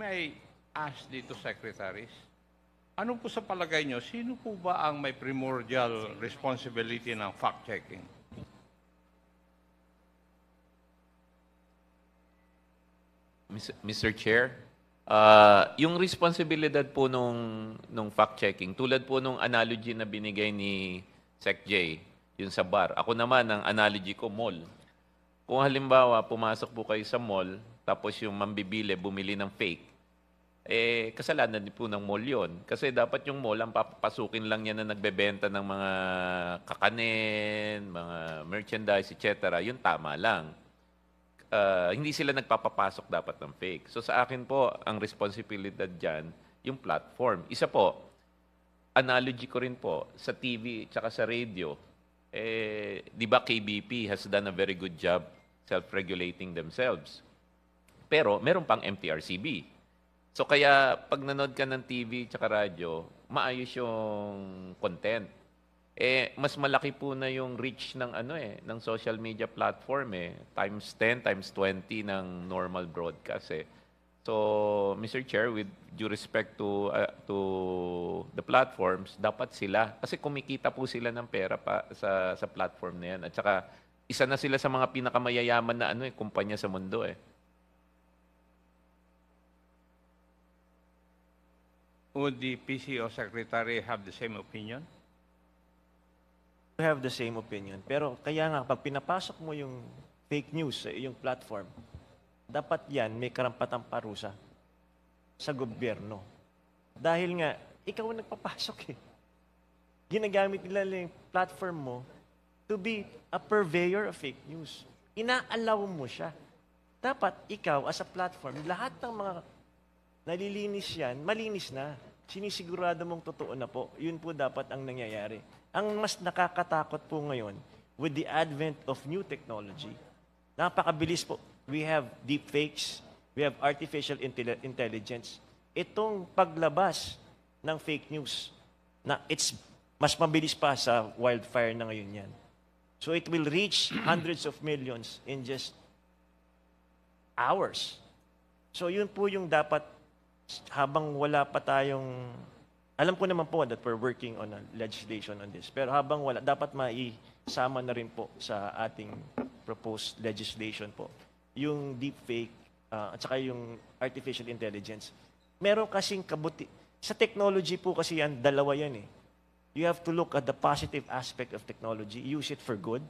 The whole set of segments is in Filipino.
May I ask dito, secretaries, ano po sa palagay nyo, sino po ba ang may primordial responsibility ng fact-checking? Mr. Chair, yung responsibilidad po nung fact-checking, tulad po nung analogy na binigay ni Sec J, yun sa bar. Ako naman, ang analogy ko, mall. Kung halimbawa, pumasok po kayo sa mall, tapos yung mambibili, bumili ng fake, kasalanan din po ng mall yun. Kasi dapat yung mall, ang papasukin lang yan na nagbebenta ng mga kakanin, mga merchandise, etc. Yun tama lang. Hindi sila nagpapapasok dapat ng fake. So sa akin po, ang responsibilidad dyan, yung platform. Isa po, analogy ko rin po, sa TV at sa radio, di ba KBP has done a very good job self-regulating themselves. Pero meron pang MTRCB. So kaya pag nanood ka ng TV at radyo, maayos yung content. Mas malaki po na yung reach ng ng social media platform times 10 times 20 ng normal broadcast So Mr. Chair, with due respect to the platforms, dapat sila kasi kumikita po sila ng pera pa sa platform na yan, at saka isa na sila sa mga pinakamayayaman na kumpanya sa mundo Would the PCO Secretary have the same opinion? Have the same opinion. Pero kaya nga, pag pinapasok mo yung fake news sa iyong platform, dapat yan may karampatang parusa sa gobyerno. Dahil nga, ikaw ang nagpapasok Ginagamit nila yung platform mo to be a purveyor of fake news. Inaalaw mo siya. Dapat ikaw, as a platform, lahat ng mga nalilinis yan, malinis na. Sinisigurado mong totoo na po. Yun po dapat ang nangyayari. Ang mas nakakatakot po ngayon, with the advent of new technology, napakabilis po. We have deepfakes, we have artificial intelligence. Itong paglabas ng fake news, na it's mas mabilis pa sa wildfire na ngayon yan. So it will reach hundreds of millions in just hours. So yun po yung dapat, habang wala pa tayong, alam ko naman po that we're working on a legislation on this, pero habang wala, dapat maisama na rin po sa ating proposed legislation po, yung deepfake at saka yung artificial intelligence. Meron kasing sa technology po kasi yan, dalawa yan You have to look at the positive aspect of technology, use it for good,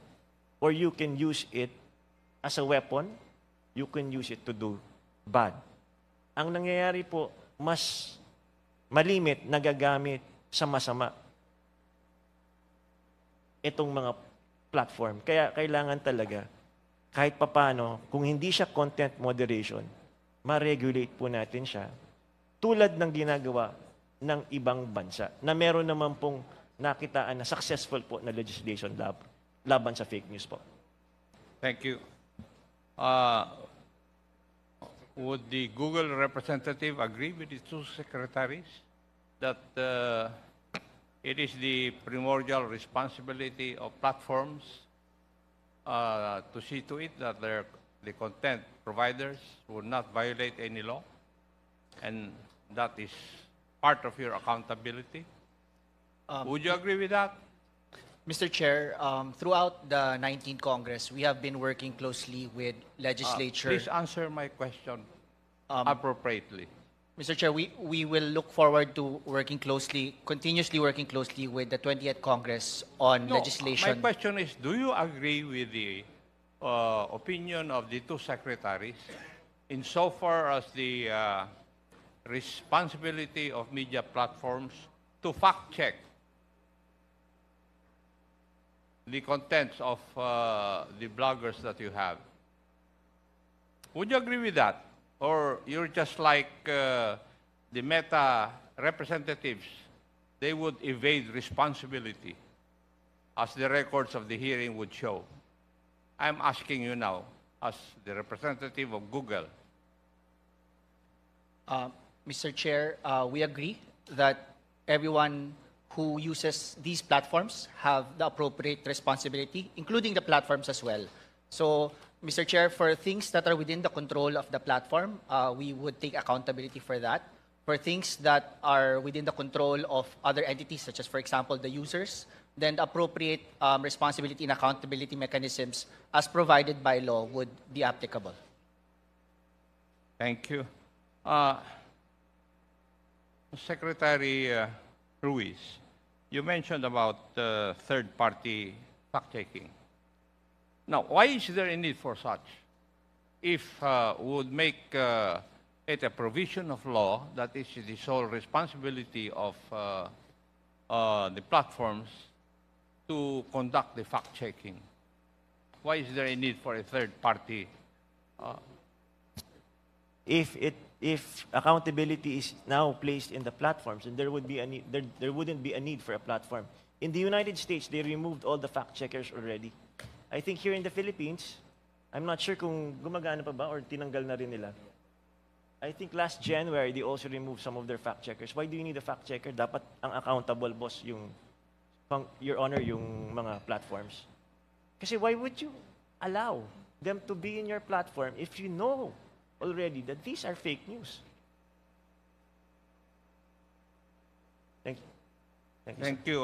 or you can use it as a weapon, you can use it to do bad. Ang nangyayari po, mas malimit, nagagamit sa masama itong mga platform. Kaya kailangan talaga, kahit papano, kung hindi siya content moderation, ma-regulate po natin siya tulad ng ginagawa ng ibang bansa na meron naman pong nakitaan na successful po na legislation laban sa fake news po. Thank you. Would the Google representative agree with the two secretaries that it is the primordial responsibility of platforms to see to it that the content providers would not violate any law, and that is part of your accountability? Would you agree with that? Mr. Chair, throughout the 19th Congress, we have been working closely with legislature. Please answer my question appropriately. Mr. Chair, we will look forward to continuously working closely with the 20th Congress on legislation. My question is, do you agree with the opinion of the two secretaries insofar as the responsibility of media platforms to fact-check the contents of the bloggers that you have? Would you agree with that? Or you're just like the Meta representatives, they would evade responsibility, as the records of the hearing would show? I'm asking you now, as the representative of Google. Mr. Chair, we agree that everyone who uses these platforms have the appropriate responsibility, including the platforms as well. So Mr. Chair, for things that are within the control of the platform, we would take accountability for that. For things that are within the control of other entities, such as, for example, the users, then the appropriate responsibility and accountability mechanisms as provided by law would be applicable. Thank you. Secretary Ruiz, you mentioned about third-party fact-checking. Now, why is there a need for such? If would make it a provision of law that is the sole responsibility of the platforms to conduct the fact-checking. Why is there a need for a third party? If accountability is now placed in the platforms, then there wouldn't be a need for a platform. In the United States, they removed all the fact checkers already. I think here in the Philippines, I'm not sure kung gumagana pa ba or tinanggal na rin nila. I think last January, they also removed some of their fact checkers. Why do you need a fact checker? Dapat ang accountable boss Your Honor, yung mga platforms. Kasi why would you allow them to be in your platform if you know already that these are fake news? Thank you. Thank you,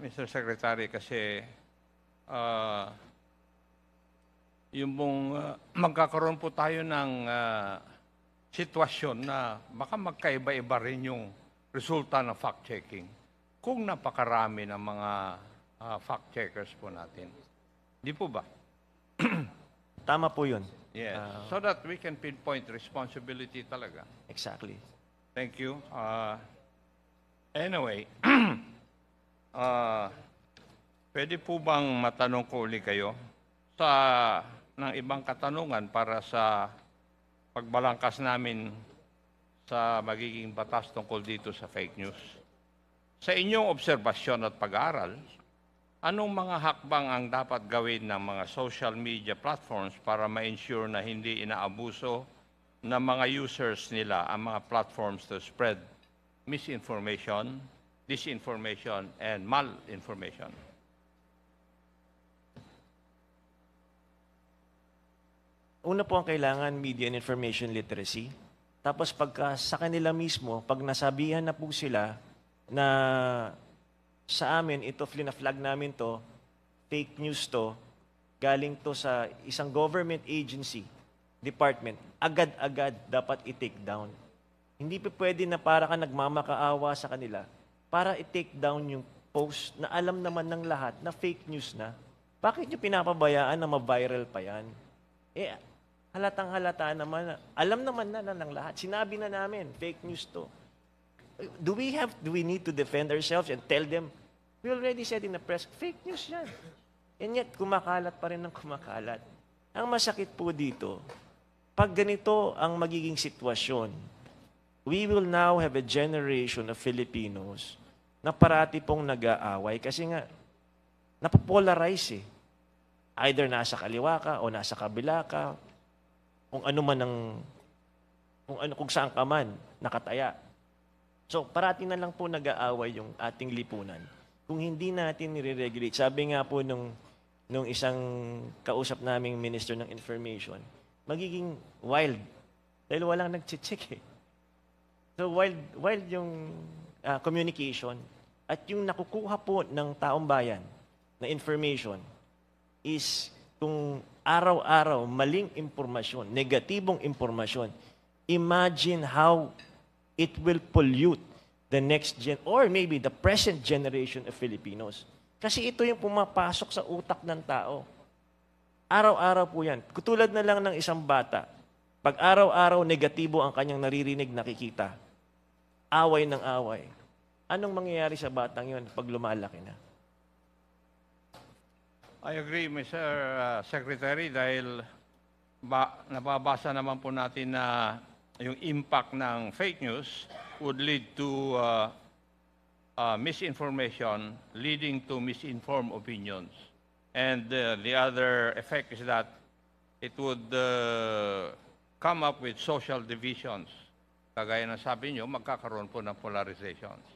Mr. Secretary, kasi yung pong magkakaroon po tayo ng sitwasyon na baka magkaiba-iba rin yung resulta ng fact-checking kung napakarami ng mga fact-checkers po natin. Di po ba? Tama po yun. Yes. So that we can pinpoint responsibility talaga. Exactly. Thank you. Anyway, pwede po bang matanong ko uli kayo ng ibang katanungan para sa pagbalangkas namin sa magiging batas tungkol dito sa fake news? Sa inyong obserbasyon at pag-aaral, anong mga hakbang ang dapat gawin ng mga social media platforms para ma-ensure na hindi inaabuso ng mga users nila ang mga platforms to spread misinformation, disinformation, and malinformation? Una po ang kailangan, media and information literacy. Tapos pagka sa kanila mismo, pag nasabihan na po sila na sa amin, ito, flag namin to, fake news to, galing to sa isang government agency, department, agad-agad dapat i-take down. Hindi pa pwede na para ka nagmamakaawa sa kanila para i-take down yung post na alam naman ng lahat na fake news na. Bakit nyo pinapabayaan na ma-viral pa yan? Halatang-halata naman, alam naman na ng lahat. Sinabi na namin, fake news to. Do we need to defend ourselves and tell them, we already said in the press, fake news yan. And yet, kumakalat pa rin ng kumakalat. Ang masakit po dito, pag ganito ang magiging sitwasyon, we will now have a generation of Filipinos na parati pong nag-aaway kasi nga, napopolarize eh. Either nasa kaliwa ka o nasa kabila ka, kung ano man kung saan ka man nakataya. So, parati na lang po nag-aaway yung ating lipunan. Kung hindi natin nire-regulate, sabi nga po nung isang kausap naming Minister ng Information, magiging wild. Dahil walang nag-check eh. So, wild yung communication at yung nakukuha po ng taong bayan na information is kung araw-araw maling impormasyon, negatibong impormasyon, imagine how it will pollute the next gen or maybe the present generation of Filipinos. Kasi ito yung pumapasok sa utak ng tao. Araw-araw po yan. Katulad na lang ng isang bata. Pag araw-araw negatibo ang kanyang naririnig, nakikita. Away ng away. Anong mangyayari sa batang yon pag lumalaki na? I agree, Mr. Secretary, dahil nababasa naman po natin na yung impact ng fake news would lead to misinformation, leading to misinformed opinions. And the other effect is that it would come up with social divisions. Kagaya ng sabi nyo, magkakaroon po ng polarizations.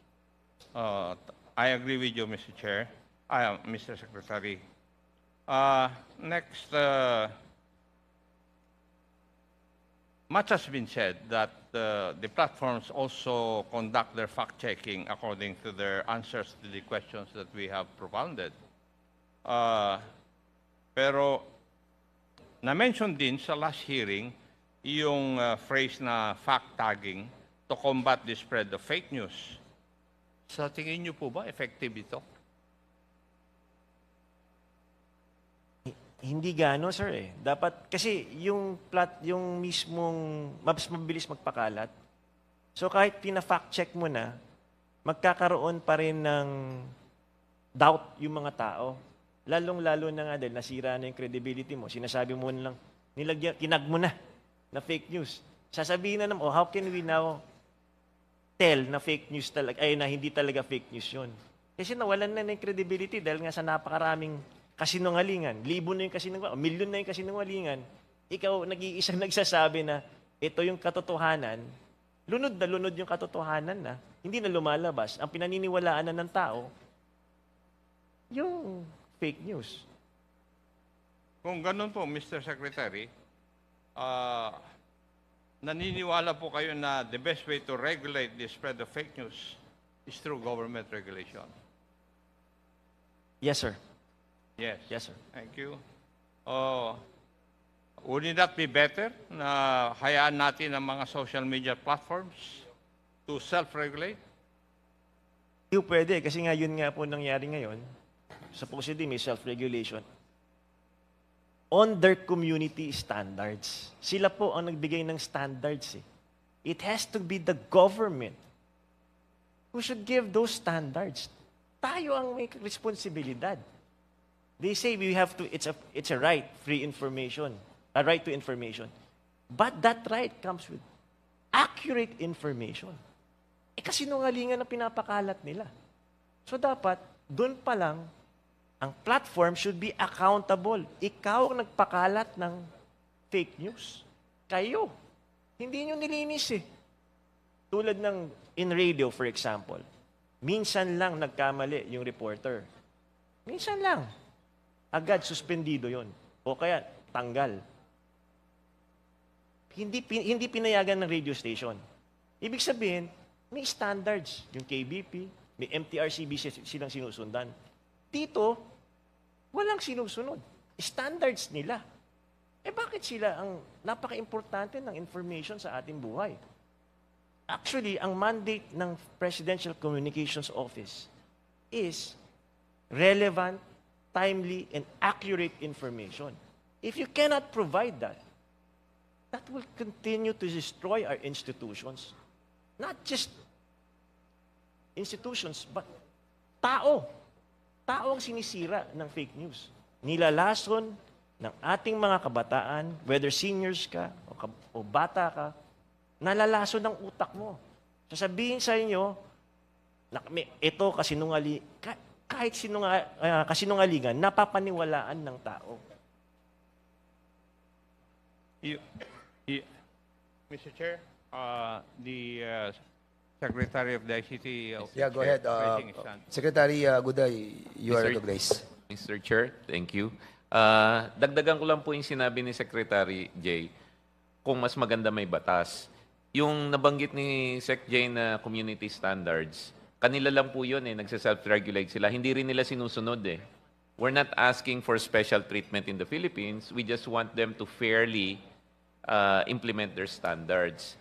I agree with you, Mr. Chair, Mr. Secretary. Next, much has been said that the platforms also conduct their fact-checking according to their answers to the questions that we have propounded. Pero na-mention din sa last hearing yung phrase na fact-tagging to combat the spread of fake news. Sa tingin niyo po ba effective ito? Hindi gaano, sir eh. Dapat, kasi yung mismong, mas mabilis magpakalat. So kahit pina-fact check mo na, magkakaroon pa rin ng doubt yung mga tao. Lalong-lalo na nga dahil nasira na yung credibility mo. Sinasabi mo na lang, kinag mo na fake news. Sasabihin na naman, how can we now tell na fake news talaga, ay na hindi talaga fake news yun? Kasi nawalan na yung credibility dahil nga sa napakaraming kasinungalingan. Libo na yung kasinungalingan, milyon na yung kasinungalingan. Ikaw, nag-iisang nagsasabi na ito yung katotohanan, lunod na lunod yung katotohanan na, hindi na lumalabas. Ang pinaniniwalaan na ng tao, yung fake news. Kung ganun po, Mr. Secretary, naniniwala po kayo na the best way to regulate the spread of fake news is through government regulation? Yes, sir. Yes. Yes, sir. Thank you. Would it not be better na hayaan natin ang mga social media platforms to self-regulate? Hindi pwede, kasi nga yun nga po nangyari ngayon. Supposedly may self-regulation. On their community standards. Sila po ang nagbigay ng standards eh. It has to be the government who should give those standards. Tayo ang may responsibilidad. They say we have to, it's a right, free information, a right to information. But that right comes with accurate information. Kasi nungalingan ang pinapakalat nila. So dapat, doon pa lang, ang platform should be accountable. Ikaw ang nagpakalat ng fake news. Kayo. Hindi nyo nilinis eh. Tulad ng in radio, for example. Minsan lang nagkamali yung reporter. Minsan lang. Agad suspendido yon. O kaya tanggal. Hindi pinayagan ng radio station. Ibig sabihin, may standards. Yung KBP, may MTRCB silang sinusundan. Dito, walang sinusunod. Standards nila. Bakit sila ang napaka-importante ng information sa ating buhay? Actually, ang mandate ng Presidential Communications Office is relevant, timely, and accurate information. If you cannot provide that, that will continue to destroy our institutions. Not just institutions, but tao. Tao ang sinisira ng fake news. Nilalason ng ating mga kabataan, whether seniors ka o bata ka, nalalason ng utak mo. Sasabihin sa inyo, ito kahit kasinungalingan, napapaniwalaan ng tao. Mr. Chair, the Secretary of the ICT. Yeah, go ahead. raising his hand. Secretary Guday, you are Mr. recognized. Mr. Chair, thank you. Dagdagan ko lang po yung sinabi ni Secretary Jay, kung mas maganda may batas. Yung nabanggit ni Sec Jay na community standards, kanila lang po yun eh, nagsa-self-regulate sila. Hindi rin nila sinusunod eh. We're not asking for special treatment in the Philippines. We just want them to fairly implement their standards.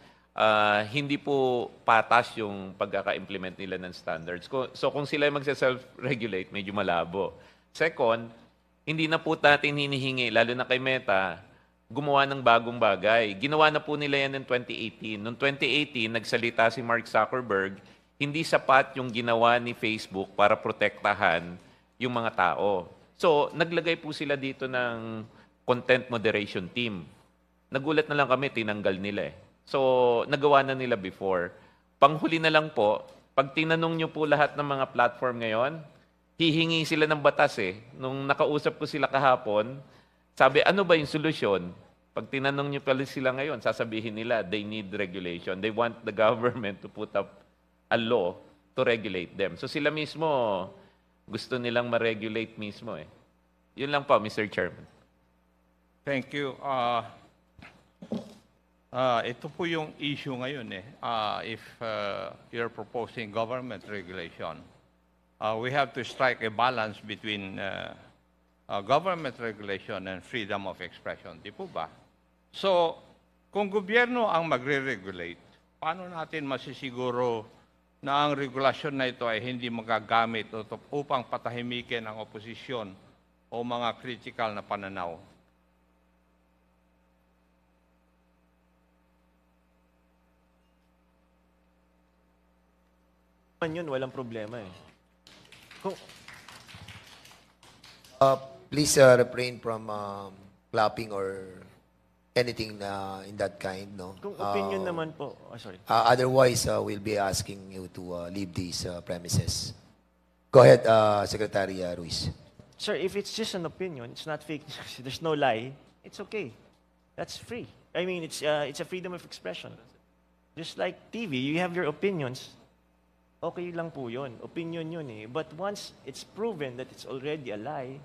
Hindi po patas yung pagkaka-implement nila ng standards. So kung sila ay magsa-self-regulate, medyo malabo. Second, hindi na po natin hinihingi, lalo na kay Meta, gumawa ng bagong bagay. Ginawa na po nila yan ng 2018. Noong 2018, nagsalita si Mark Zuckerberg, hindi sapat yung ginawa ni Facebook para protektahan yung mga tao. So, naglagay po sila dito ng content moderation team. Nagulat na lang kami, tinanggal nila eh. So, nagawa na nila before. Panghuli na lang po, pag tinanong nyo po lahat ng mga platform ngayon, hihingi sila ng batas eh. Nung nakausap ko sila kahapon, sabi, ano ba yung solusyon? Pag tinanong nyo pala sila ngayon, sasabihin nila, they need regulation. They want the government to put up a law to regulate them. So sila mismo, gusto nilang ma-regulate mismo eh. Yun lang po, Mr. Chairman. Thank you. Ito po yung issue ngayon eh. If you're proposing government regulation, we have to strike a balance between government regulation and freedom of expression. Di po ba? So, kung gobyerno ang magre-regulate, paano natin masisiguro na ang regulasyon na ito ay hindi magagamit upang patahimikin ang oposisyon o mga critical na pananaw? Yun, walang problema eh. Kung, Please refrain from clapping or anything in that kind, no? kung opinion naman po, sorry. Otherwise, we'll be asking you to leave these premises. Go ahead, Secretary Ruiz. Sir, if it's just an opinion, it's not fake news, there's no lie, it's okay. That's free. I mean, it's a freedom of expression. Just like TV, you have your opinions. Okay lang po yun. Opinion yun eh. But once it's proven that it's already a lie,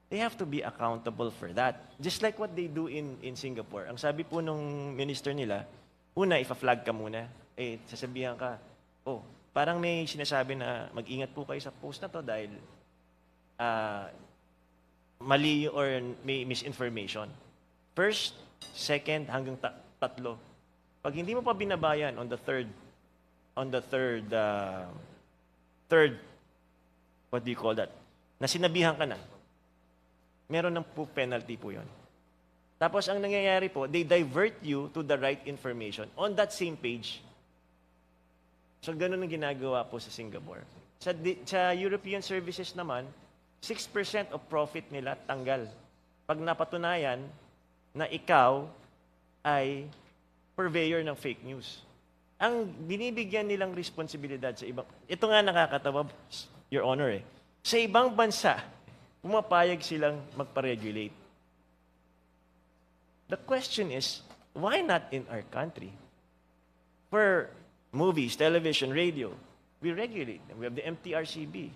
they have to be accountable for that. Just like what they do in Singapore. Ang sabi po nung minister nila, una, ifa-flag ka muna. Eh, sasabihan ka, oh, parang may sinasabi na mag-ingat po kayo sa post na to dahil mali or may misinformation. First, second, hanggang tatlo. Pag hindi mo pa binabayan on the third, what do you call that? Na sinabihan ka na. Meron ng po penalty po yun. Tapos ang nangyayari po, they divert you to the right information on that same page. So ganun ang ginagawa po sa Singapore. Sa European services naman, 6% of profit nila tanggal. Pag napatunayan na ikaw ay purveyor ng fake news. Ang binibigyan nilang responsibilidad sa ibang, ito nga nakakatawa, Your Honor eh, sa ibang bansa, pumapayag silang magpa-regulate. The question is, why not in our country? For movies, television, radio, we regulate them. We have the MTRCB.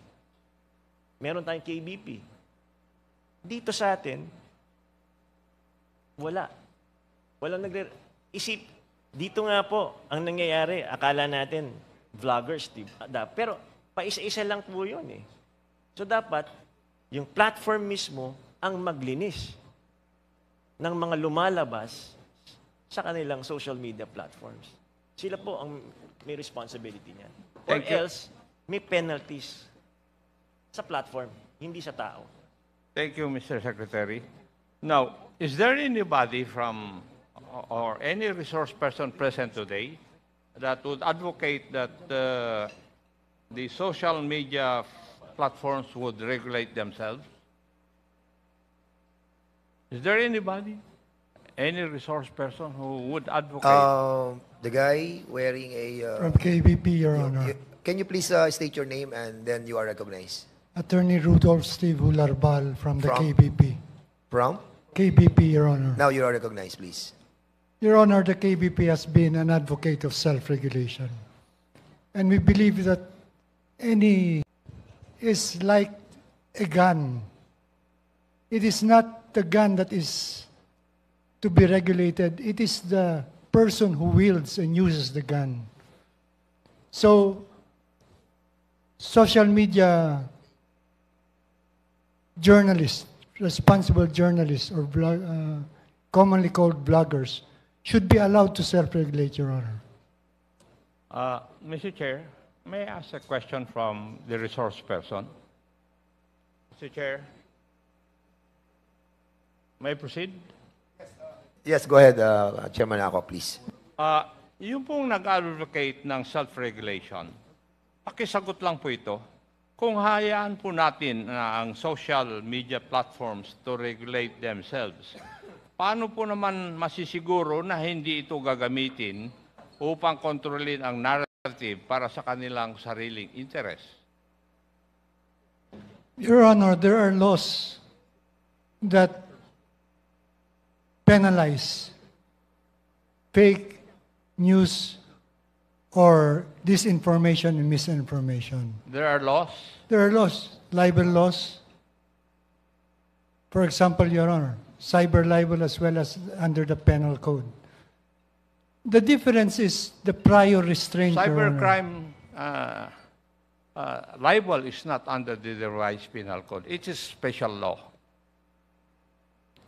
Meron tayong KBP. Dito sa atin, wala. Walang isip. Dito nga po, ang nangyayari, akala natin, vloggers, pero paisa-isa lang po yun eh. So dapat, yung platform mismo ang maglinis ng mga lumalabas sa kanilang social media platforms. Sila po ang may responsibility niyan. Or Thank you. else, may penalties sa platform, hindi sa tao. Thank you, Mr. Secretary. Now, is there anybody from or any resource person present today that would advocate that the social media platforms would regulate themselves? Is there anybody? Any resource person who would advocate? The guy wearing a... From KBP, Your Honor. Can you please state your name and then you are recognized? Attorney Rudolph Steve Hularbal from the From? KBP. From? KBP, Your Honor. Now you are recognized, please. Your Honor, the KBP has been an advocate of self-regulation. And we believe that any is like a gun. It is not the gun that is to be regulated. It is the person who wields and uses the gun. So, social media journalists, responsible journalists, or commonly called bloggers, should be allowed to self-regulate, Your Honor. Mr. Chair, may I ask a question from the resource person? Mr. Chair, may I proceed? Yes, go ahead, Chairman Ako, please. Yung pong nag-advocate ng self-regulation, pakisagot lang po ito. Kung hayaan po natin na ang social media platforms to regulate themselves, paano po naman masisiguro na hindi ito gagamitin upang kontrolin ang narrative para sa kanilang sariling interest? Your Honor, there are laws that penalize fake news or disinformation and misinformation. There are laws. There are laws, libel laws. For example, Your Honor, cyber libel as well as under the penal code. The difference is the prior restraint, Your Honor. Cybercrime libel is not under the revised penal code. It is special law.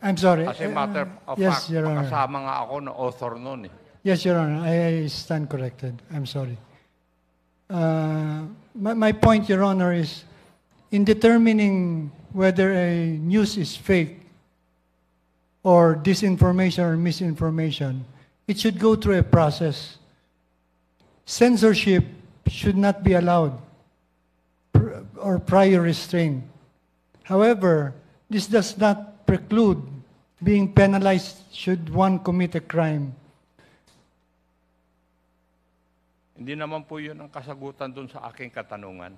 I'm sorry. As a matter of yes, fact, Your Honor. kasama nga ako na author nun eh. Yes, Your Honor. I stand corrected. I'm sorry. My point, Your Honor, is in determining whether a news is fake or disinformation or misinformation, it should go through a process. Censorship should not be allowed or prior restraint. However, this does not preclude being penalized should one commit a crime. Hindi naman po yun ang kasagutan dun sa aking katanungan.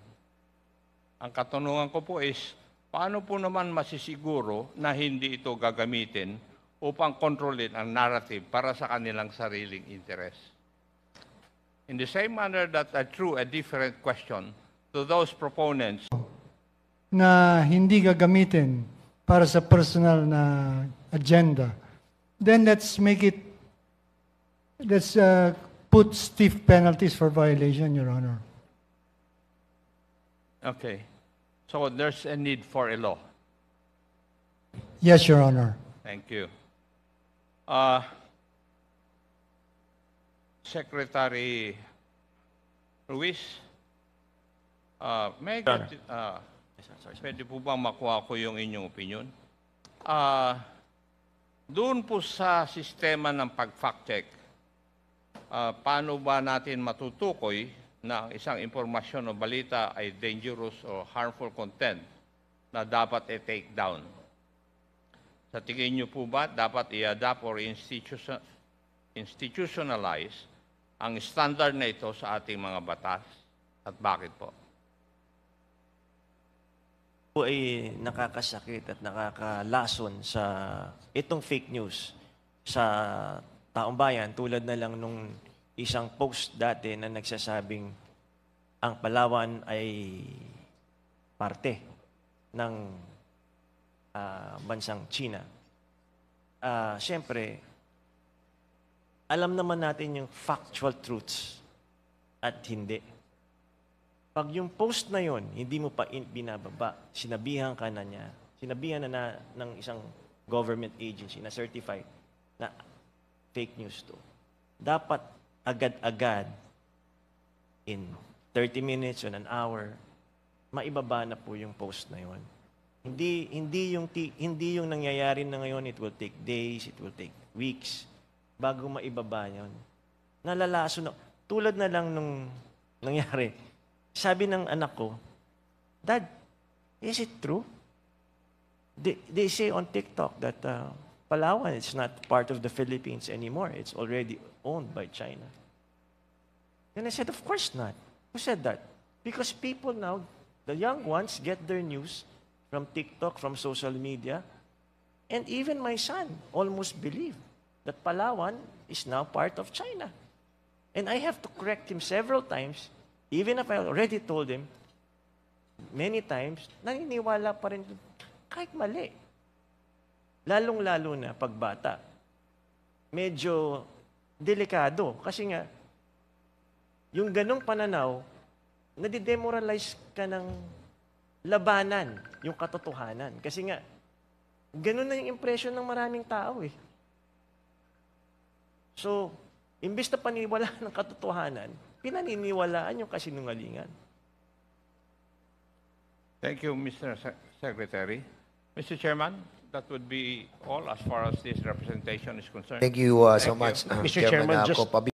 Ang katanungan ko po is, paano po naman masisiguro na hindi ito gagamitin upang kontrolin ang narrative para sa kanilang sariling interest? In the same manner that I threw a different question to those proponents Na hindi gagamitin para sa personal na agenda, then let's put stiff penalties for violation, Your Honor. Okay. So there's a need for a law. Yes, Your Honor. Thank you. Secretary Ruiz, may I get, pwede po bang makuha ko yung inyong opinion? Doon po sa sistema ng pag-fact check, paano ba natin matutukoy na ang isang impormasyon o balita ay dangerous o harmful content na dapat i-take down? Sa tingin niyo po ba dapat i-adapt or institutionalize ang standard na ito sa ating mga batas? At bakit po? Po ay nakakasakit at nakakalason sa itong fake news sa taong bayan, tulad na lang nung isang post dati na nagsasabing ang Palawan ay parte ng bansang China. Siyempre, alam naman natin yung factual truths at hindi. Pag yung post na yon hindi mo pa binababa, sinabihan ka na niya, sinabihan na ng isang government agency na certified na fake news to. Dapat agad-agad in 30 minutes or an hour, maibaba na po yung post na yon. Hindi yung nangyayari na ngayon, it will take days, it will take weeks bago maibaba yon. Nalalaso na. Tulad na lang nung nangyari. Sabi ng anak ko, Dad, is it true? They say on TikTok that Palawan is not part of the Philippines anymore. It's already owned by China. And I said, of course not. Who said that? Because people now, the young ones, get their news from TikTok, from social media. And even my son almost believed that Palawan is now part of China. And I have to correct him several times. Even if I already told him, many times, naniniwala pa rin kahit mali. Lalong-lalo na pagbata. Medyo delikado. Kasi nga, yung ganong pananaw, nadidemoralize ka ng labanan, yung katotohanan. Kasi nga, ganon na yung impression ng maraming tao eh. So, imbis na paniwalaan ng katotohanan, pinaniniwalaan yung kasinungalingan. Thank you, Mr. Secretary. Mr. Chairman, that would be all as far as this representation is concerned. Thank you so much, Mr. Chairman, just Copabi.